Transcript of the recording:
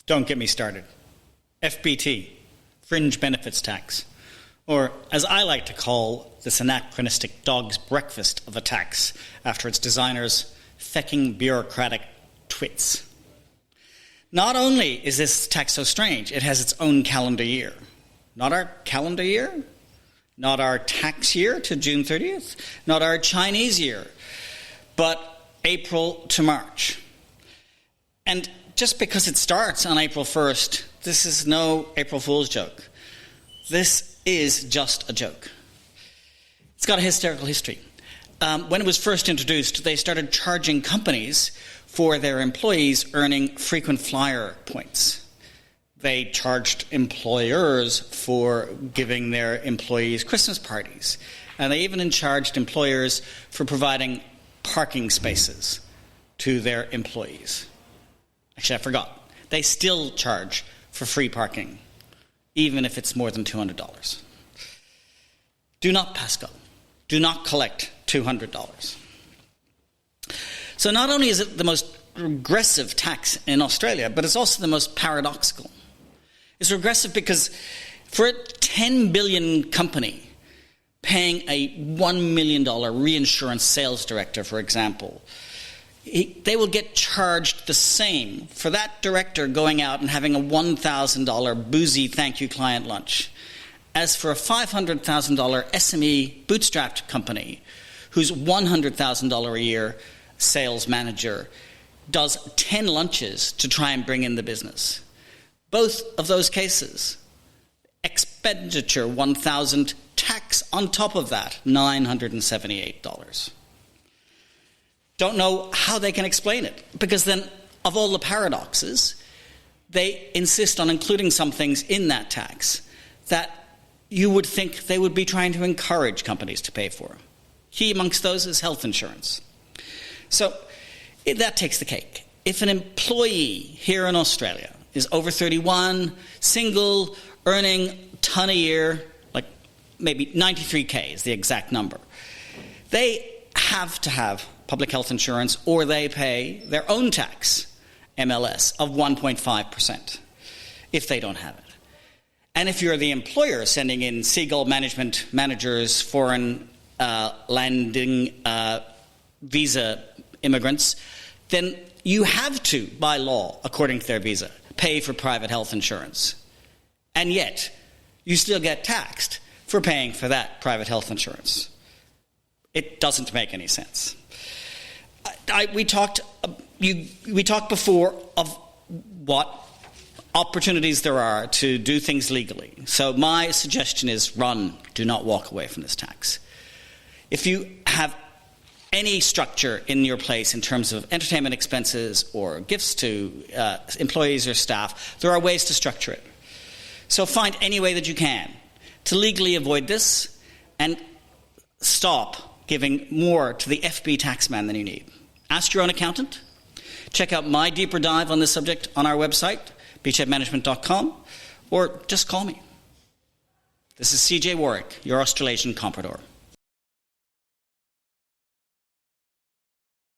Don't get me started. FBT, Fringe Benefits Tax, or as I like to call this anachronistic dog's breakfast of a tax after its designer's fecking bureaucratic twits. Not only is this tax so strange, it has its own calendar year. Not our calendar year, not our tax year to June 30th, not our Chinese year, but April to March. And just because it starts on April 1st, this is no April Fool's joke. This is just a joke. It's got a hysterical history. When it was first introduced, they started charging companies for their employees earning frequent flyer points. They charged employers for giving their employees Christmas parties. And they even charged employers for providing parking spaces to their employees. Actually, I forgot. They still charge for free parking, even if it's more than $200. Do not pass go. Do not collect $200. So not only is it the most regressive tax in Australia, but it's also the most paradoxical. It's regressive because for a $10 billion company paying a $1 million reinsurance sales director, for example, they will get charged the same for that director going out and having a $1,000 boozy thank you client lunch as for a $500,000 SME bootstrapped company whose $100,000 a year sales manager does 10 lunches to try and bring in the business. Both of those cases, expenditure $1,000, tax on top of that, $978. Don't know how they can explain it, because then, of all the paradoxes, they insist on including some things in that tax that you would think they would be trying to encourage companies to pay for. Key amongst those is health insurance. So that takes the cake. If an employee here in Australia is over 31, single, earning a ton a year, like maybe 93K is the exact number, they have to have public health insurance, or they pay their own tax, MLS, of 1.5% if they don't have it. And if you're the employer sending in seagull management managers, foreign landing visa immigrants, then you have to, by law, according to their visa, pay for private health insurance. And yet, you still get taxed for paying for that private health insurance. It doesn't make any sense. We talked before of what opportunities there are to do things legally. So my suggestion is run, do not walk away from this tax. If you have any structure in your place in terms of entertainment expenses or gifts to employees or staff, there are ways to structure it. So find any way that you can to legally avoid this and stop giving more to the FB taxman than you need. Ask your own accountant. Check out my deeper dive on this subject on our website, beachheadmanagement.com, or just call me. This is CJ Warwick, your Australasian comprador.